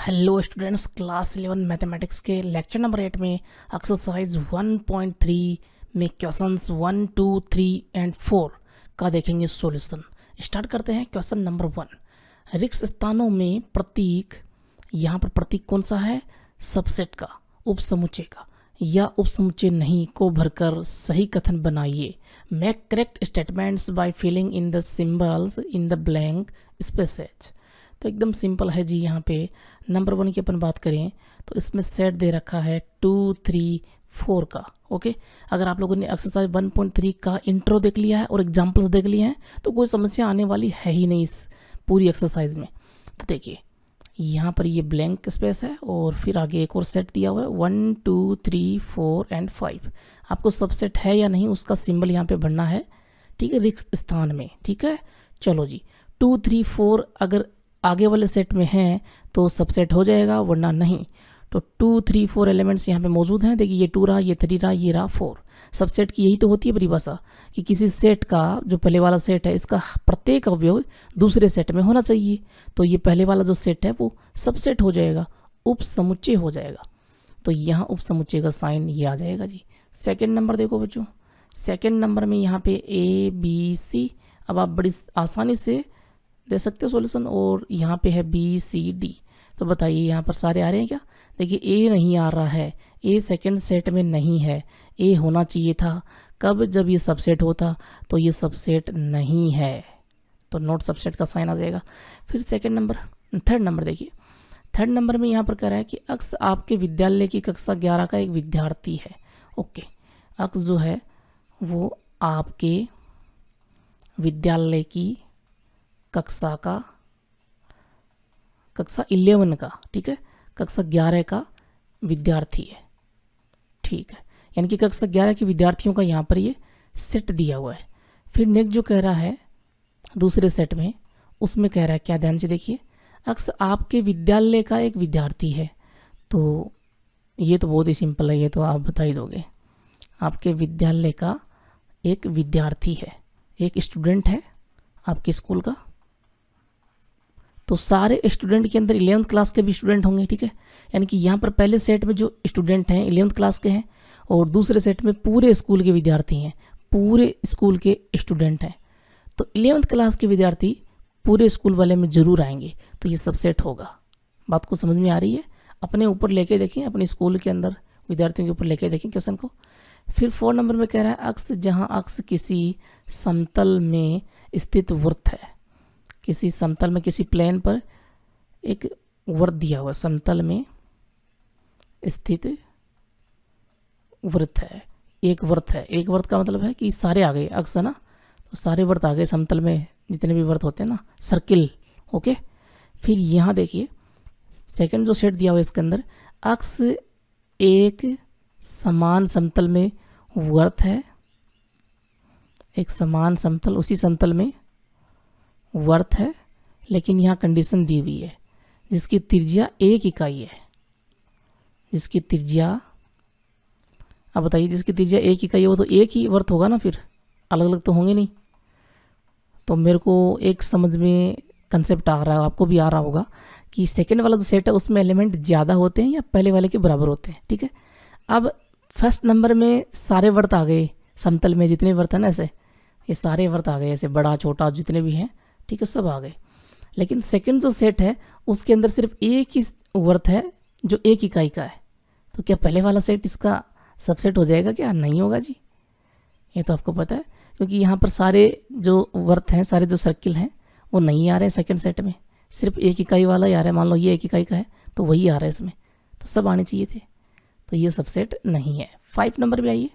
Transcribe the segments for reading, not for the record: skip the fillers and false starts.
Hello students, class 11 mathematics के lecture number 8 में exercise 1.3 में क्वेश्चंस 1, 2, 3 एंड 4 का देखेंगे सॉल्यूशन। स्टार्ट करते हैं। क्वेश्चन नंबर 1, रिक्त स्थानों में प्रतीक, यहाँ पर प्रतीक कौन सा है? सबसेट का, उपसमुच्चय का या उपसमुच्चय नहीं को भरकर सही कथन बनाइए। Make correct statements by filling in the symbols in the blank spaces. तो एकदम सिंपल है जी। यहाँ पे नंबर 1 की अपन बात करें तो इसमें सेट दे रखा है 2, 3, 4 का। ओके, अगर आप लोगों ने एक्सरसाइज 1.3 का इंट्रो देख लिया है और एग्जाम्पल्स देख लिए हैं तो कोई समस्या आने वाली है ही नहीं इस पूरी एक्सरसाइज में। तो देखिए यहाँ पर ये ब्लैंक स्पेस है और फिर आगे एक और सेट दिया हुआ है 1, 2, 3, 4 एंड 5। आपको सबसेट है या नहीं उसका सिंबल यहाँ पे भरना है, ठीक है, रिक्त स्थान में। ठीक है, चलो जी। 2, 3, 4 अगर आगे वाले सेट में हैं तो सबसेट हो जाएगा, वरना नहीं। तो 2, 3, 4 एलिमेंट्स यहाँ पे मौजूद हैं। देखिए ये 2 रहा, ये 3 रहा, ये रहा 4। सबसेट की यही तो होती है परिभाषा कि किसी सेट का जो पहले वाला सेट है इसका प्रत्येक अवयव दूसरे सेट में होना चाहिए। तो ये पहले वाला जो सेट है वो सबसेट हो जाएगा, उपसमुच्चय हो जाएगा। तो यहाँ उपसमुच्चय का साइन ये आ जाएगा जी। सेकेंड नंबर देखो बच्चों, सेकेंड नंबर में यहाँ पे ABC। अब आप बड़ी आसानी से दे सकते हो सॉल्यूशन। और यहाँ पे है BCD। तो बताइए यहाँ पर सारे आ रहे हैं क्या? देखिए A नहीं आ रहा है, A सेकंड सेट में नहीं है। A होना चाहिए था कब? जब ये सबसेट होता, तो ये सबसेट नहीं है तो नॉट सबसेट का साइन आ जाएगा। फिर थर्ड नंबर देखिए। थर्ड नंबर में यहाँ पर कह रहा है कि अक्स आपके विद्यालय की कक्षा 11 का एक विद्यार्थी है। ओके, अक्स जो है वो आपके विद्यालय की कक्षा 11 का, ठीक है, कक्षा 11 का विद्यार्थी है। ठीक है, यानी कि कक्षा 11 के विद्यार्थियों का यहाँ पर ये सेट दिया हुआ है। फिर नेक्स्ट जो कह रहा है दूसरे सेट में, उसमें कह रहा है क्या? ध्यान से देखिए, अक्स आपके विद्यालय का एक विद्यार्थी है। तो ये तो बहुत ही सिंपल है, ये तो आप बता ही दोगे। आपके विद्यालय का एक विद्यार्थी है, एक स्टूडेंट है आपके स्कूल का। तो सारे स्टूडेंट के अंदर 11th क्लास के भी स्टूडेंट होंगे। ठीक है, यानी कि यहाँ पर पहले सेट में जो स्टूडेंट हैं 11th क्लास के हैं और दूसरे सेट में पूरे स्कूल के विद्यार्थी हैं, पूरे स्कूल के स्टूडेंट हैं। तो 11th क्लास के विद्यार्थी पूरे स्कूल वाले में जरूर आएंगे, तो ये सबसेट होगा। बात को समझ में आ रही है? अपने ऊपर लेके देखें, अपने स्कूल के अंदर विद्यार्थियों के ऊपर लेके देखें क्वेश्चन को। फिर 4 नंबर में कह रहा है अक्स, जहाँ अक्स किसी समतल में स्थित वृत्त है। किसी समतल में, किसी प्लेन पर एक वृत्त दिया हुआ, समतल में स्थित वृत्त है, एक वृत्त है। एक वृत्त का मतलब है कि सारे आ गए अक्स है ना, तो सारे वृत्त आ गए समतल में, जितने भी वृत्त होते हैं ना, सर्किल। ओके, फिर यहाँ देखिए सेकंड जो सेट दिया हुआ है इसके अंदर अक्स एक समान समतल में वृत्त है, एक समान समतल, उसी समतल में वर्थ है, लेकिन यहाँ कंडीशन दी हुई है जिसकी त्रिज्या 1 इकाई है। जिसकी त्रिज्या, अब बताइए, जिसकी त्रिज्या 1 इकाई है वो तो एक ही वर्थ होगा ना, फिर अलग अलग तो होंगे नहीं। तो मेरे को एक समझ में कंसेप्ट आ रहा है, आपको भी आ रहा होगा कि सेकंड वाला जो सेट है उसमें एलिमेंट ज़्यादा होते हैं या पहले वाले के बराबर होते हैं। ठीक है, अब फर्स्ट नंबर में सारे वर्थ आ गए समतल में, जितने वर्थ है ना, ऐसे ये सारे वर्थ आ गए, ऐसे बड़ा छोटा जितने भी हैं, ठीक है, सब आ गए। लेकिन सेकंड जो सेट है उसके अंदर सिर्फ एक ही वर्थ है जो 1 इकाई का है। तो क्या पहले वाला सेट इसका सबसेट हो जाएगा? क्या नहीं होगा जी, ये तो आपको पता है, क्योंकि यहाँ पर सारे जो वर्थ हैं, सारे जो सर्किल हैं वो नहीं आ रहे हैं सेकंड सेट में, सिर्फ 1 इकाई वाला ही आ रहा है। मान लो ये 1 इकाई का है तो वही आ रहा है इसमें, तो सब आने चाहिए थे, तो ये सबसेट नहीं है। 5 नंबर में आइए।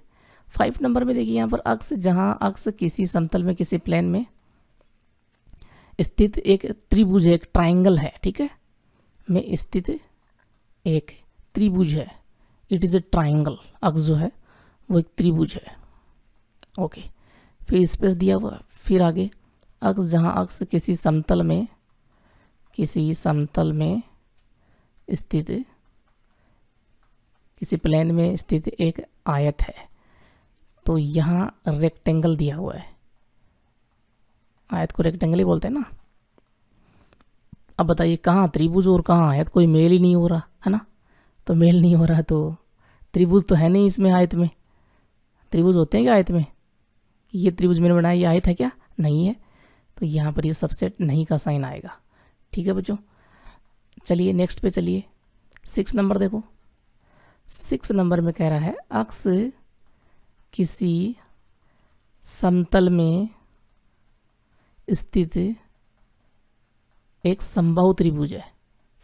5 नंबर में देखिए यहाँ पर अक्स, जहाँ अक्स किसी समतल में, किसी प्लेन में स्थित एक त्रिभुज है, एक ट्राइंगल है, ठीक है, में स्थित एक त्रिभुज है। It is a triangle. अक्स जो है वो एक त्रिभुज है। ओके, फिर स्पेस दिया हुआ। फिर आगे अक्स, जहाँ अक्स किसी समतल में स्थित, किसी प्लेन में स्थित एक आयत है। तो यहाँ रेक्टेंगल दिया हुआ है, आयत को रेक्टेंगल ही बोलते हैं ना। अब बताइए कहाँ त्रिभुज और कहाँ आयत, कोई मेल ही नहीं हो रहा है ना। तो मेल नहीं हो रहा तो त्रिभुज तो है नहीं इसमें, आयत में त्रिभुज होते हैं क्या आयत में? ये त्रिभुज मैंने बनाया, ये आयत है क्या? नहीं है। तो यहाँ पर ये सबसेट नहीं का साइन आएगा। ठीक है बच्चों, चलिए नेक्स्ट पे चलिए। 6 नंबर देखो। 6 नंबर में कह रहा है अक्ष किसी समतल में स्थित एक समबाहु त्रिभुज है।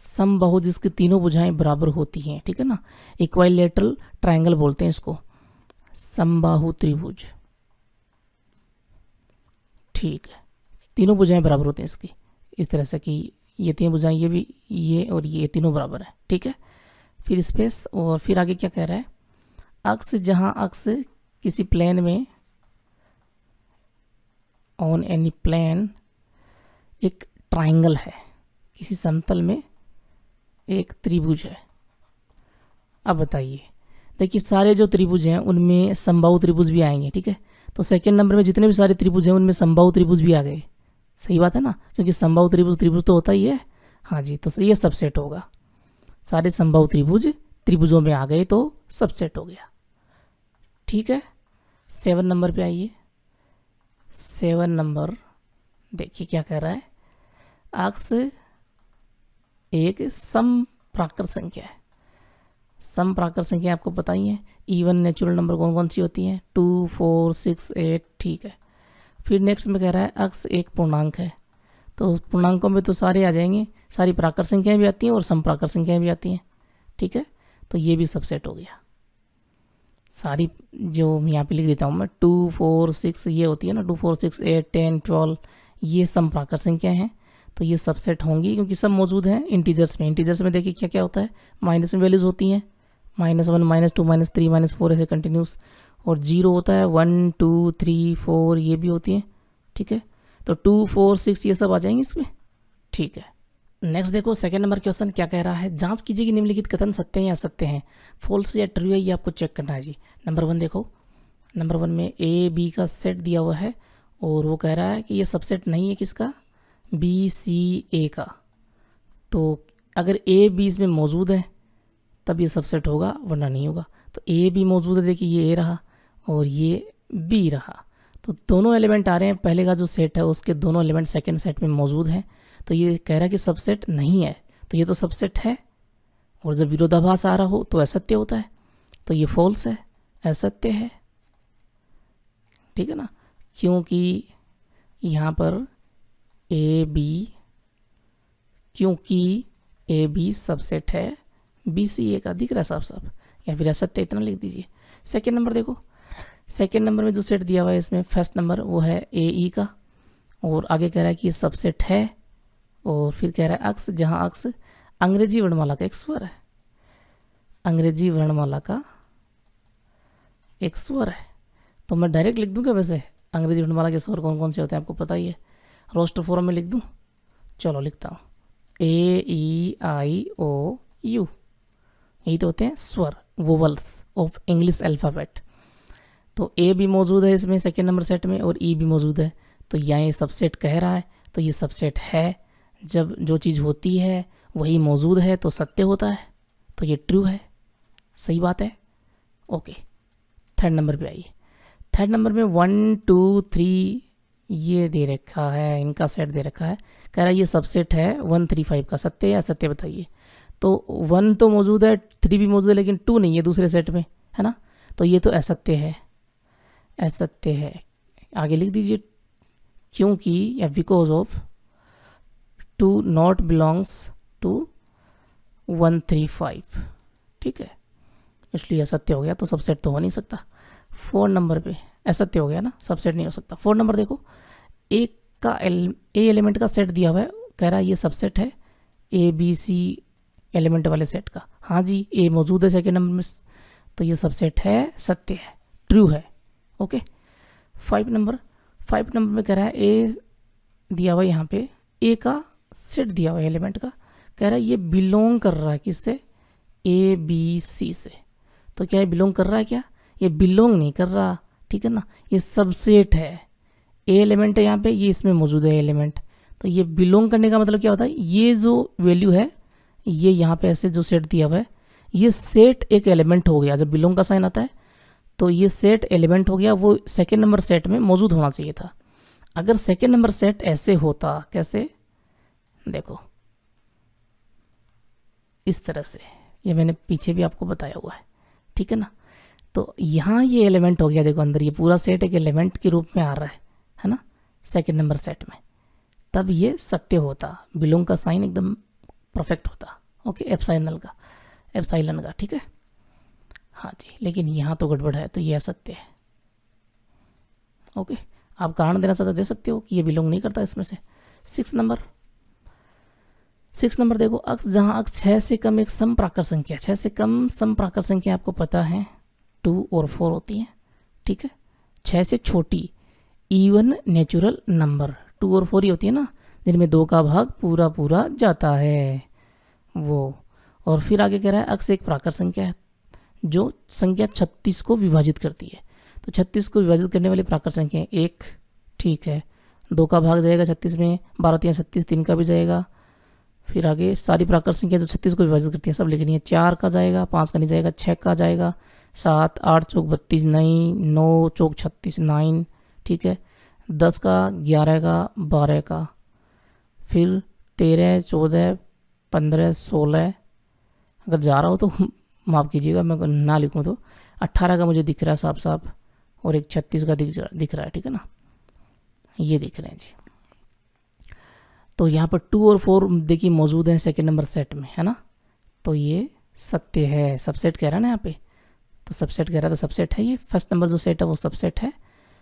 समबाहु जिसकी तीनों भुजाएं बराबर होती हैं, ठीक है ना, इक्विलैटरल ट्रायंगल बोलते हैं इसको, समबाहु त्रिभुज। ठीक है, तीनों भुजाएं बराबर होती हैं इसकी, इस तरह से कि ये तीन भुजाएं, ये भी, ये और ये तीनों बराबर है। ठीक है, फिर स्पेस, और फिर आगे क्या कह रहा है, अक्ष जहां अक्ष किसी प्लेन में, ऑन एनी प्लेन, एक ट्रायंगल है, किसी समतल में एक त्रिभुज है। अब बताइए, देखिए सारे जो त्रिभुज हैं उनमें समबाहु त्रिभुज भी आएंगे। ठीक है, तो सेकंड नंबर में जितने भी सारे त्रिभुज हैं उनमें समबाहु त्रिभुज भी आ गए। सही बात है ना, क्योंकि समबाहु त्रिभुज त्रिभुज तो होता ही है। हाँ जी, तो ये सबसेट होगा। सारे समबाहु त्रिभुज त्रिभुजों में आ गए तो सबसेट हो गया। ठीक है, 7 नंबर पे आइए। 7 नंबर देखिए क्या कह रहा है, अक्ष एक समप्राकृत संख्या है। समप्राकृत संख्या आपको पता ही है, इवन नेचुरल नंबर कौन कौन सी होती हैं, 2, 4, 6, 8। ठीक है, फिर नेक्स्ट में कह रहा है अक्ष एक पूर्णांक है। तो पूर्णांकों में तो सारे आ जाएंगे, सारी प्राकृत संख्याएं भी आती हैं और समप्राकृत संख्याएं भी आती हैं। ठीक है, तो ये भी सबसेट हो गया। सारी जो यहाँ पे लिख देता हूँ मैं, 2, 4, 6 ये होती है ना, 2, 4, 6, 8, 10, 12, ये समप्राकृत संख्या हैं, तो ये सबसेट होंगी क्योंकि सब मौजूद हैं इंटीजर्स में। इंटीजर्स में देखिए क्या क्या होता है, माइनस में वैल्यूज़ होती हैं, -1, -2, -3, -4 ऐसे कंटिन्यूस, और 0 होता है, 1, 2, 3, 4 ये भी होती हैं। ठीक है, तो 2, 4, 6 ये सब आ जाएंगे इसमें। ठीक है, नेक्स्ट देखो सेकंड नंबर क्वेश्चन क्या कह रहा है, जांच कीजिए कि निम्नलिखित कथन सत्य हैं या असत्य हैं, फॉल्स या ट्रू है, ये आपको चेक करना है जी। नंबर 1 देखो, नंबर 1 में ए बी का सेट दिया हुआ है और वो कह रहा है कि ये सबसेट नहीं है किसका, बी सी ए का। तो अगर ए बी इसमें मौजूद है तब ये सबसेट होगा, वरना नहीं होगा। तो ए बी मौजूद है, देखिए ये ए रहा और ये बी रहा, तो दोनों एलिमेंट आ रहे हैं, पहले का जो सेट है उसके दोनों एलिमेंट सेकंड सेट में मौजूद हैं, तो ये कह रहा है कि सबसेट नहीं है, तो ये तो सबसेट है। और जब विरोधाभास आ रहा हो तो असत्य होता है, तो ये फॉल्स है, असत्य है। ठीक है ना, क्योंकि यहाँ पर ए बी, क्योंकि ए बी सबसेट है बी सी ए का, दिख रहा है साफ साफ, या फिर असत्य, इतना लिख दीजिए। सेकेंड नंबर देखो, सेकेंड नंबर में जो सेट दिया हुआ है इसमें फर्स्ट नंबर वो है ए ई का, और आगे कह रहा है कि ये सबसेट है, और फिर कह रहा है अक्ष जहाँ अक्ष अंग्रेजी वर्णमाला का एक स्वर है, अंग्रेजी वर्णमाला का एक स्वर है। तो मैं डायरेक्ट लिख दूँ क्या, वैसे अंग्रेजी वर्णमाला के स्वर कौन कौन से होते हैं आपको पता ही है, रोस्टर फॉर्म में लिख दूँ, चलो लिखता हूँ, ए ई आई ओ यू, यही तो होते हैं स्वर, वोवल्स ऑफ इंग्लिश अल्फ़ाबेट। तो ए भी मौजूद है इसमें सेकेंड नंबर सेट में और ई भी मौजूद है, तो यहाँ ये सबसेट कह रहा है, तो ये सबसेट है। जब जो चीज़ होती है वही मौजूद है तो सत्य होता है, तो ये ट्रू है, सही बात है। ओके, थर्ड नंबर पे आइए। थर्ड नंबर में 1, 2, 3 ये दे रखा है, इनका सेट दे रखा है, कह रहा है ये सबसेट है 1, 3, 5 का, सत्य या असत्य बताइए। तो 1 तो मौजूद है, 3 भी मौजूद है, लेकिन 2 नहीं है दूसरे सेट में, है ना, तो ये तो असत्य है, असत्य है। आगे लिख दीजिए, क्योंकि या because of 2 not belongs to 1, 3, 5। ठीक है, इसलिए असत्य हो गया, तो सबसेट तो हो नहीं सकता। 4 नंबर पे असत्य हो गया ना, सबसेट नहीं हो सकता। 4 नंबर देखो, ए एलिमेंट का सेट दिया हुआ है, कह रहा है ये सबसेट है ए बी सी एलिमेंट वाले सेट का। हाँ जी, ए मौजूद है सेकेंड नंबर में, तो ये सबसेट है, सत्य है, ट्रू है। ओके, 5 नंबर में कह रहा है ए दिया हुआ है, यहाँ पे ए का सेट दिया हुआ है एलिमेंट का, कह रहा है ये बिलोंग कर रहा है किससे, ए बी सी से। तो क्या ये बिलोंग कर रहा है क्या, ये बिलोंग नहीं कर रहा, ठीक है ना, ये सबसेट है। ए एलिमेंट है यहाँ पे, ये इसमें मौजूद है एलिमेंट, तो ये बिलोंग करने का मतलब क्या होता है, ये जो वैल्यू है ये यहाँ पे ऐसे जो सेट दिया हुआ है, ये सेट एक एलिमेंट हो गया। जब बिलोंग का साइन आता है तो ये सेट एलिमेंट हो गया, वो सेकेंड नंबर सेट में मौजूद होना चाहिए था। अगर सेकेंड नंबर सेट ऐसे होता, कैसे, देखो इस तरह से, ये मैंने पीछे भी आपको बताया हुआ है, ठीक है ना। तो यहाँ ये एलिमेंट हो गया, देखो अंदर ये पूरा सेट एक एलिमेंट के रूप में आ रहा है ना, सेकेंड नंबर सेट में, तब ये सत्य होता, बिलोंग का साइन एकदम परफेक्ट होता। ओके, एप्साइलन का, ठीक है। हाँ जी, लेकिन यहाँ तो गड़बड़ है, तो ये असत्य है। ओके, आप कारण देना चाहते दे सकते हो कि ये बिलोंग नहीं करता इसमें से। 6 नंबर देखो, अक्स जहाँ अक्स 6 से कम एक सम प्राकृत संख्या, 6 से कम सम प्राकृत संख्या आपको पता है 2 और 4 होती हैं, ठीक है। 6 से छोटी इवन नेचुरल नंबर 2 और 4 ही होती है ना, जिनमें 2 का भाग पूरा पूरा जाता है वो। और फिर आगे कह रहा है अक्स एक प्राकृत संख्या है जो संख्या 36 को विभाजित करती है। तो 36 को विभाजित करने वाली प्राकृत संख्या 1, ठीक है। 2 का भाग जाएगा 36 में, 12 3 36, 3 का भी जाएगा। फिर आगे सारी प्राकृत संख्या जो 36 को विभाजित करती है सब लिखनी है। 4 का जाएगा, 5 का नहीं जाएगा, 6 का जाएगा, 7 8 चौक 32 नहीं, 9 चौक 36 9, ठीक है। 10 का, 11 का, 12 का, फिर 13 14 15 16, अगर जा रहा हो तो माफ़ कीजिएगा मैं ना लिखूँ तो 18 का मुझे दिख रहा है साफ साफ, और एक 36 का दिख रहा है, ठीक है ना, ये दिख रहे हैं जी। तो यहाँ पर 2 और 4 देखिए मौजूद हैं सेकेंड नंबर सेट में, है ना, तो ये सत्य है। सबसेट कह रहा है ना यहाँ पे, तो सबसेट कह रहा है तो सबसेट है, ये फर्स्ट नंबर जो सेट है वो सबसेट है,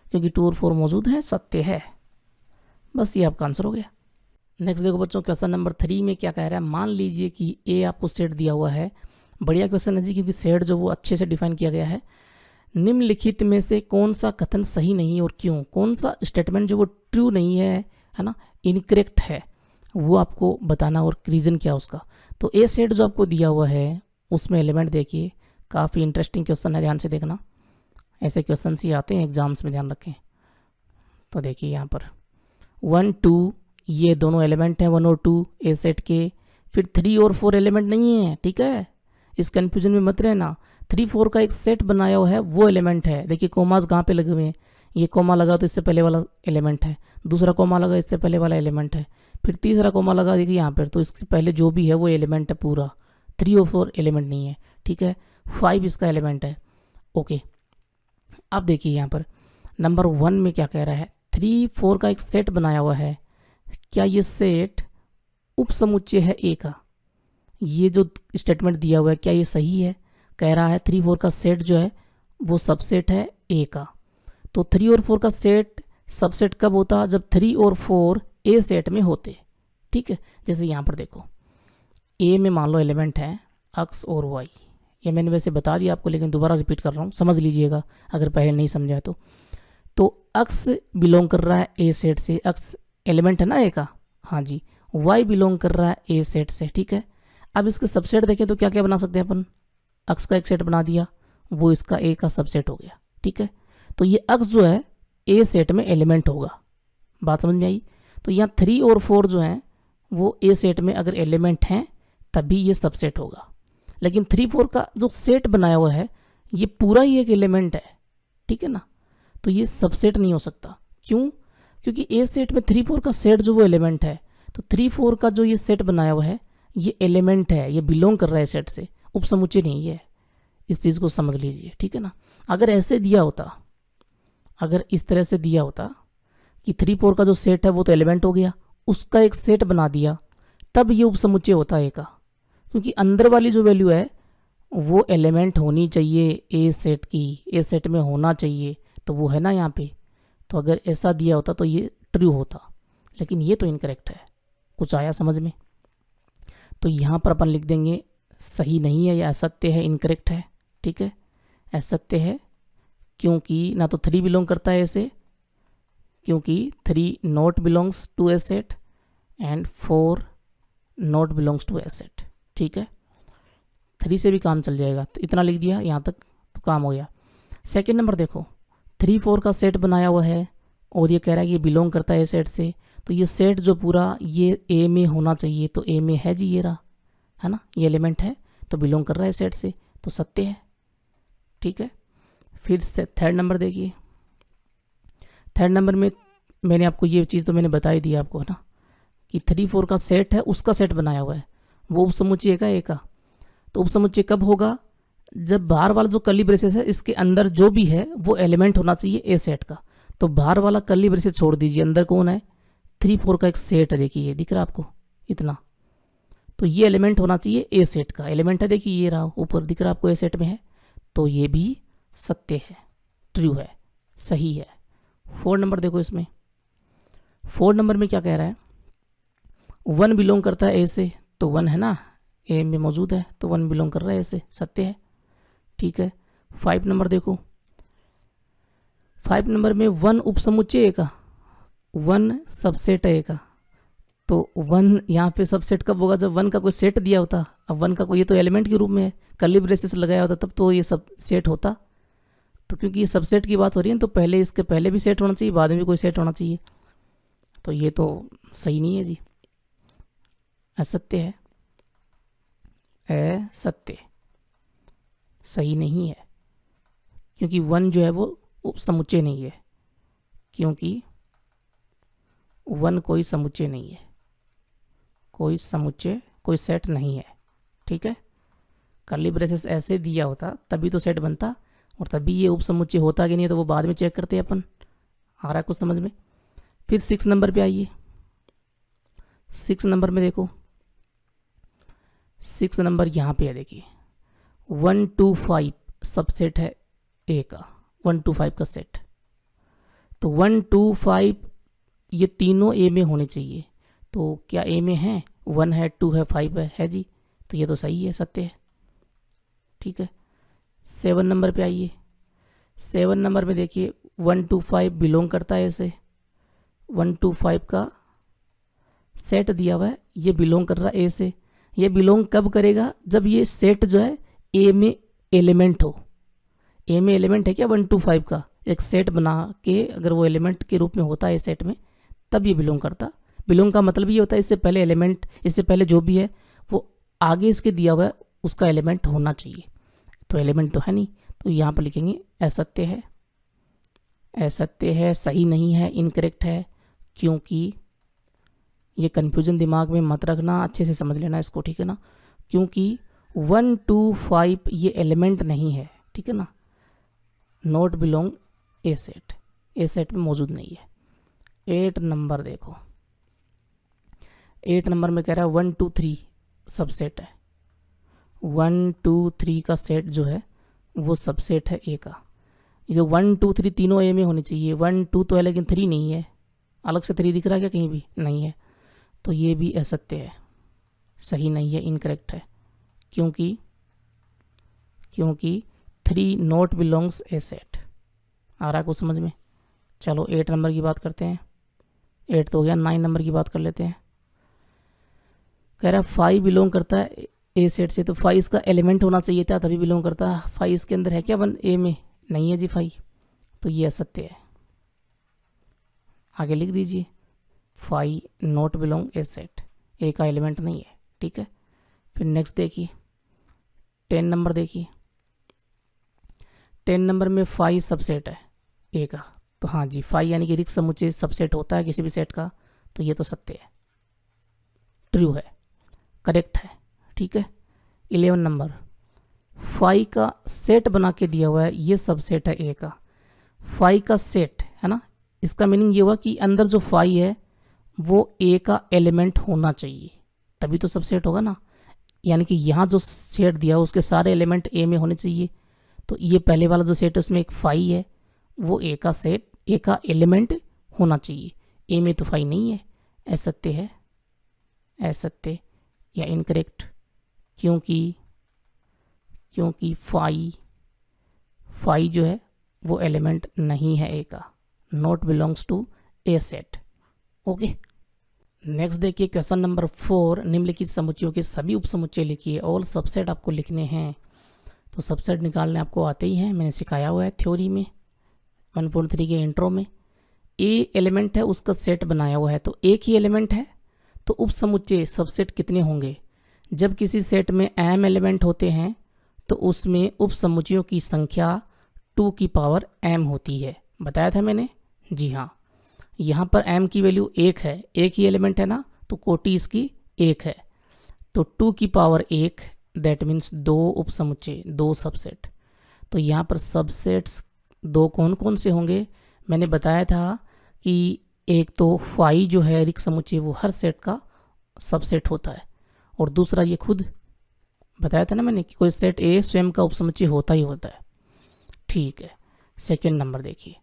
क्योंकि 2 और 4 मौजूद है, सत्य है। बस ये आपका आंसर हो गया। नेक्स्ट देखो बच्चों, क्वेश्चन नंबर 3 में क्या कह रहा है, मान लीजिए कि ए आपको सेट दिया हुआ है। बढ़िया क्वेश्चन है जी, क्योंकि सेट जो वो अच्छे से डिफाइन किया गया है। निम्नलिखित में से कौन सा कथन सही नहीं और क्यों, कौन सा स्टेटमेंट जो वो ट्रू नहीं है ना, इनकरेक्ट है, वो आपको बताना और रीज़न क्या उसका। तो ए सेट जो आपको दिया हुआ है उसमें एलिमेंट देखिए, काफ़ी इंटरेस्टिंग क्वेश्चन है, ध्यान से देखना, ऐसे क्वेश्चन ही आते हैं एग्जाम्स में, ध्यान रखें। तो देखिए यहाँ पर 1 2 ये दोनों एलिमेंट हैं 1 और 2 ए सेट के, फिर 3 और 4 एलिमेंट नहीं है, ठीक है, इस कन्फ्यूजन में मत रहना। 3 4 का एक सेट बनाया हुआ है वो एलिमेंट है। देखिए कोमास कहाँ पे लगे हुए हैं, ये कोमा लगा तो इससे पहले वाला एलिमेंट है, दूसरा कोमा लगा इससे पहले वाला एलिमेंट है, फिर तीसरा कोमा लगा देखिए यहाँ पर, तो इससे पहले जो भी है वो एलिमेंट है पूरा। 3 और 4 एलिमेंट नहीं है, ठीक है, 5 इसका एलिमेंट है। ओके, अब देखिए यहाँ पर नंबर 1 में क्या कह रहा है, 3 4 का एक सेट बनाया हुआ है, क्या ये सेट उपसमुच्चय है ए का, ये जो स्टेटमेंट दिया हुआ है क्या ये सही है। कह रहा है 3 4 का सेट जो है वो सबसेट है ए का। तो 3 और 4 का सेट सबसेट कब होता, जब 3 और 4 ए सेट में होते, ठीक है। जैसे यहाँ पर देखो ए में मान लो एलिमेंट है एक्स और वाई, ये मैंने वैसे बता दिया आपको, लेकिन दोबारा रिपीट कर रहा हूँ, समझ लीजिएगा अगर पहले नहीं समझा तो एक्स बिलोंग कर रहा है ए सेट से, एक्स एलिमेंट है ना ए का, हाँ जी। वाई बिलोंग कर रहा है ए सेट से, ठीक है। अब इसके सबसेट देखें तो क्या क्या बना सकते हैं अपन, एक्स का एक सेट बना दिया, वो इसका ए का सबसेट हो गया, ठीक है। तो ये एक्स जो है ए सेट में एलिमेंट होगा, बात समझ में आई। तो यहाँ 3 और 4 जो हैं वो ए सेट में अगर एलिमेंट हैं तभी ये सबसेट होगा, लेकिन 3 4 का जो सेट बनाया हुआ है ये पूरा ही एक एलिमेंट है, ठीक है ना, तो ये सबसेट नहीं हो सकता। क्यों, क्योंकि ए सेट में 3 4 का सेट जो वो एलिमेंट है, तो 3 4 का जो ये सेट बनाया हुआ है ये एलिमेंट है, ये बिलोंग कर रहा है सेट से, उपसमुच्चय नहीं है, इस चीज़ को समझ लीजिए, ठीक है ना। अगर ऐसे दिया होता, अगर इस तरह से दिया होता कि 3 4 का जो सेट है वो तो एलिमेंट हो गया, उसका एक सेट बना दिया, तब ये उपसमुच्चय होता ए का, क्योंकि अंदर वाली जो वैल्यू है वो एलिमेंट होनी चाहिए ए सेट की, ए सेट में होना चाहिए, तो वो है ना यहाँ पे। तो अगर ऐसा दिया होता तो ये ट्रू होता, लेकिन ये तो इनकरेक्ट है। कुछ आया समझ में? तो यहाँ पर अपन लिख देंगे सही नहीं है या असत्य है, इनकरेक्ट है, ठीक है, असत्य है, क्योंकि ना तो 3 बिलोंग करता है ऐसे, क्योंकि 3 not belongs to A set and 4 not belongs to A set, ठीक है। 3 से भी काम चल जाएगा, तो इतना लिख दिया यहाँ तक तो काम हो गया। सेकेंड नंबर देखो, 3 4 का सेट बनाया हुआ है और ये कह रहा है कि ये बिलोंग करता है ए सेट से, तो ये सेट जो पूरा ये ए में होना चाहिए, तो ए में है जी, ये रहा, है ना, ये एलिमेंट है तो बिलोंग कर रहा है सेट से, तो सत्य है। ठीक है, फिर से थर्ड नंबर देखिए। थर्ड नंबर में मैंने आपको ये चीज़ तो मैंने बता ही दी आपको, है ना, कि 3 4 का सेट है, उसका सेट बनाया हुआ है, वो उपसमुच्चय का ए का। तो उपसमुच्चय कब होगा, जब बाहर वाला जो कर्ली ब्रेसेस है इसके अंदर जो भी है वो एलिमेंट होना चाहिए ए सेट का। तो बाहर वाला कर्ली ब्रेसेस छोड़ दीजिए, अंदर कौन है, 3 4 का एक सेट है, देखिए ये दिख रहा है आपको इतना, तो ये एलिमेंट होना चाहिए ए सेट का। एलिमेंट है, देखिए ये रहा ऊपर दिख रहा है आपको, ए सेट में है, तो ये भी सत्य है, ट्रू है, सही है। 4 नंबर देखो, इसमें 4 नंबर में क्या कह रहा है, 1 बिलोंग करता है ए से, तो 1 है ना, ए में मौजूद है, तो 1 बिलोंग कर रहा है ए से, सत्य है। ठीक है, 5 नंबर देखो। 5 नंबर में 1 उपसमुच्चय ए का, 1 सबसेट है ए का, तो 1 यहाँ पे सबसेट कब होगा, जब 1 का कोई सेट दिया होता। अब 1 का कोई, ये तो एलिमेंट के रूप में है, कर्ली ब्रेसेस लगाया होता तब तो ये सब सेट होता। तो क्योंकि ये सबसेट की बात हो रही है तो पहले इसके पहले भी सेट होना चाहिए, बाद में भी कोई सेट होना चाहिए, तो ये तो सही नहीं है जी, असत्य है, असत्य, सही नहीं है, क्योंकि 1 जो है वो समुच्चय नहीं है, क्योंकि 1 कोई समुच्चय नहीं है, कोई समुच्चय, कोई सेट नहीं है। ठीक है, कर्ली ब्रेसेस ऐसे दिया होता तभी तो सेट बनता, और तभी ये उपसमुच्चय होता कि नहीं, तो वो बाद में चेक करते हैं अपन। आ रहा है कुछ समझ में। फिर 6 नंबर पे आइए। 6 नंबर में देखो, 6 नंबर यहाँ पे है, देखिए 1 2 5 सबसेट है ए का, 1 2 5 का सेट, तो 1 2 5 ये तीनों ए में होने चाहिए, तो क्या ए में है, 1 है, 2 है, 5 है जी, तो ये तो सही है, सत्य है। ठीक है, 7 नंबर पे आइए। 7 नंबर में देखिए 1 2 5 बिलोंग करता है ऐसे, 1 2 5 का सेट दिया हुआ है, ये बिलोंग कर रहा है ए से। ये बिलोंग कब करेगा, जब ये सेट जो है ए में एलिमेंट हो। ए में एलिमेंट है क्या 1 2 5 का, एक सेट बना के अगर वो एलिमेंट के रूप में होता है सेट में, तब ये बिलोंग करता। बिलोंग का मतलब ये होता है इससे पहले एलिमेंट, इससे पहले जो भी है वो आगे इसके दिया हुआ है उसका एलिमेंट होना चाहिए, तो एलिमेंट तो है नहीं, तो यहाँ पर लिखेंगे असत्य है, असत्य है, सही नहीं है, इनकरेक्ट है। क्योंकि ये कन्फ्यूजन दिमाग में मत रखना, अच्छे से समझ लेना इसको, ठीक है ना, क्योंकि 1 2 5 ये एलिमेंट नहीं है, ठीक है ना, not belong A set, A set में मौजूद नहीं है। 8 नंबर देखो, 8 नंबर में कह रहा है 1 2 3 सबसेट है, 1 2 3 का सेट जो है वो सबसेट है ए का। ये 1 2 3 तीनों ए में होने चाहिए, 1 2 तो है लेकिन 3 नहीं है, अलग से 3 दिख रहा है क्या कहीं भी, नहीं है, तो ये भी असत्य है, सही नहीं है, इनकरेक्ट है। क्योंकि 3 नॉट बिलोंग्स ए सेट। आ रहा है कुछ समझ में। चलो 8 नंबर की बात करते हैं, 8 तो हो गया, 9 नंबर की बात कर लेते हैं। कह रहा है 5 बिलोंग करता है ए सेट से, तो 5 इसका एलिमेंट होना चाहिए था तभी बिलोंग करता है। 5 इसके अंदर है क्या 1 ए में, नहीं है जी 5, तो ये असत्य है। आगे लिख दीजिए 5 नॉट बिलोंग ए सेट, ए का एलिमेंट नहीं है, ठीक है। फिर नेक्स्ट देखिए 10 नंबर देखिए, 10 नंबर में 5 सबसेट है ए का, तो हाँ जी 5 यानी कि रिक्त समुच्चय सबसेट होता है किसी भी सेट का, तो ये तो सत्य है, ट्रू है, करेक्ट है, ठीक है। 11 नंबर 5 का सेट बना के दिया हुआ है, ये सबसेट है ए का। 5 का सेट है ना, इसका मीनिंग ये हुआ कि अंदर जो 5 है वो ए का एलिमेंट होना चाहिए, तभी तो सबसेट होगा ना। यानी कि यहाँ जो सेट दिया है उसके सारे एलिमेंट ए में होने चाहिए, तो ये पहले वाला जो सेट है उसमें एक 5 है, वो ए का सेट, ए का एलिमेंट होना चाहिए, ए में तो 5 नहीं है, असत्य है, असत्य या इनकरेक्ट। क्योंकि 5 जो है वो एलिमेंट नहीं है ए का, not belongs to A set. Okay, next देखिए क्वेश्चन नंबर 4, निम्नलिखित समुच्चयों के सभी उपसमुच्चय लिखिए, ऑल सबसेट आपको लिखने हैं। तो सबसेट निकालने आपको आते ही हैं, मैंने सिखाया हुआ है थ्योरी में 1.3 के इंट्रो में। ए एलिमेंट है उसका सेट बनाया हुआ है तो एक ही एलिमेंट है, तो उप समुच्चय सबसेट कितने होंगे? जब किसी सेट में m एलिमेंट होते हैं तो उसमें उप समुच्चयों की संख्या 2 की पावर m होती है। बताया था मैंने, जी हाँ। यहाँ पर m की वैल्यू 1 है, एक ही एलिमेंट है ना, तो कोटि इसकी 1 है, तो 2 की पावर 1 दैट मीन्स 2 उप समुच्चय, 2 सबसेट। तो यहाँ पर सबसेट्स 2 कौन कौन से होंगे? मैंने बताया था कि एक तो फाई जो है रिक्त समुच्चय वो हर सेट का सबसेट होता है, और दूसरा ये खुद बताया था ना मैंने कि कोई सेट ए स्वयं का उपसमुच्चय होता ही होता है। ठीक है, सेकेंड नंबर देखिए,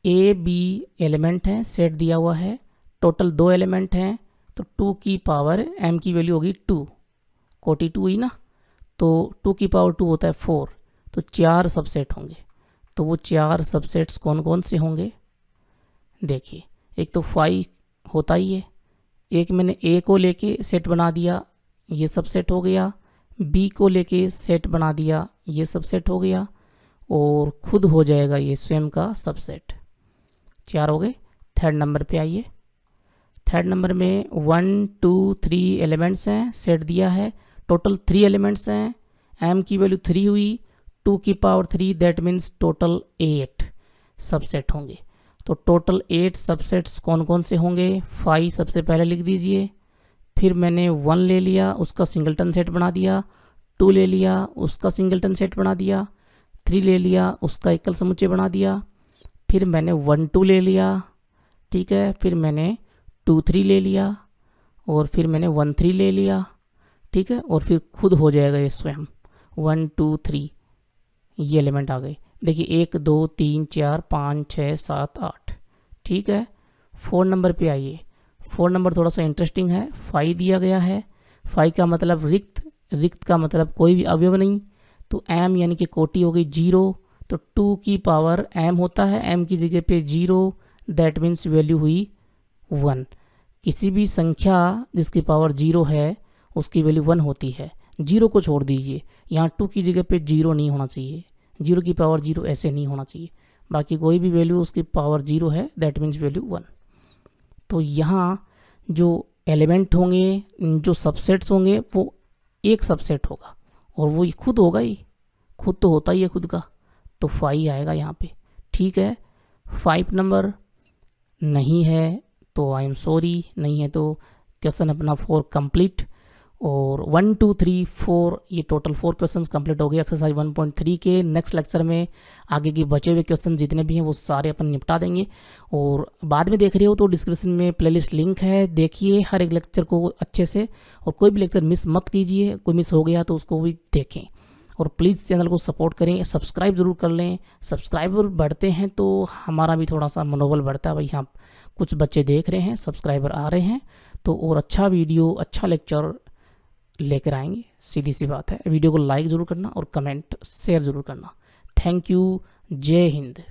ए बी एलिमेंट है, सेट दिया हुआ है, टोटल 2 एलिमेंट हैं, तो 2 की पावर m की वैल्यू होगी 2, कोटि 2 ही ना, तो 2 की पावर 2 होता है 4, तो 4 सबसेट होंगे। तो वो 4 सबसेट्स कौन कौन से होंगे? देखिए, एक तो फाई होता ही है, एक मैंने ए को लेके सेट बना दिया, ये सबसेट हो गया, बी को लेके सेट बना दिया, ये सबसेट हो गया, और खुद हो जाएगा ये स्वयं का सबसेट। 4 हो गए। थर्ड नंबर पे आइए। थर्ड नंबर में 1 2 3 एलिमेंट्स हैं, सेट दिया है, टोटल 3 एलिमेंट्स हैं, m की वैल्यू 3 हुई, 2 की power 3 that means total 8 subset होंगे। तो टोटल 8 सबसेट्स कौन कौन से होंगे? 5 सबसे पहले लिख दीजिए, फिर मैंने 1 ले लिया, उसका सिंगलटन सेट बना दिया, 2 ले लिया, उसका सिंगलटन सेट बना दिया, 3 ले लिया, उसका एकल समुच्चय बना दिया, फिर मैंने 1 2 ले लिया, ठीक है, फिर मैंने 2 3 ले लिया, और फिर मैंने 1 3 ले लिया, ठीक है, और फिर खुद हो जाएगा ये स्वयं 1 2 3, ये एलिमेंट आ गए। देखिए 1 2 3 4 5 6 7 8, ठीक है। 4 नंबर पे आइए। 4 नंबर थोड़ा सा इंटरेस्टिंग है, 5 दिया गया है, 5 का मतलब रिक्त, रिक्त का मतलब कोई भी अवयव नहीं, तो m यानी कि कोटि हो गई 0, तो 2 की पावर m होता है, m की जगह पे 0, दैट मीन्स वैल्यू हुई 1। किसी भी संख्या जिसकी पावर 0 है उसकी वैल्यू 1 होती है, 0 को छोड़ दीजिए, यहाँ 2 की जगह पे 0 नहीं होना चाहिए, 0 की पावर 0 ऐसे नहीं होना चाहिए, बाकी कोई भी वैल्यू उसकी पावर 0 है दैट मीन्स वैल्यू 1। तो यहाँ जो एलिमेंट होंगे, जो सबसेट्स होंगे, वो एक सबसेट होगा, और वो खुद होगा ही, खुद तो होता ही है खुद का, तो 5 आएगा यहाँ पे। ठीक है, 5 नंबर नहीं है तो आई एम सॉरी, नहीं है तो क्वेश्चन अपना 4 कंप्लीट, और 1 2 3 4 ये टोटल 4 क्वेश्चंस कंप्लीट हो गए एक्सरसाइज 1.3 के। नेक्स्ट लेक्चर में आगे के बचे हुए क्वेश्चन जितने भी हैं वो सारे अपन निपटा देंगे, और बाद में देख रहे हो तो डिस्क्रिप्शन में प्लेलिस्ट लिंक है, देखिए हर एक लेक्चर को अच्छे से, और कोई भी लेक्चर मिस मत कीजिए, कोई मिस हो गया तो उसको भी देखें, और प्लीज़ चैनल को सपोर्ट करें, सब्सक्राइब ज़रूर कर लें। सब्सक्राइबर बढ़ते हैं तो हमारा भी थोड़ा सा मनोबल बढ़ता है, भाई हाँ कुछ बच्चे देख रहे हैं, सब्सक्राइबर आ रहे हैं, तो और अच्छा वीडियो अच्छा लेक्चर लेकर आएंगे। सीधी सी बात है, वीडियो को लाइक ज़रूर करना और कमेंट शेयर ज़रूर करना। थैंक यू, जय हिंद।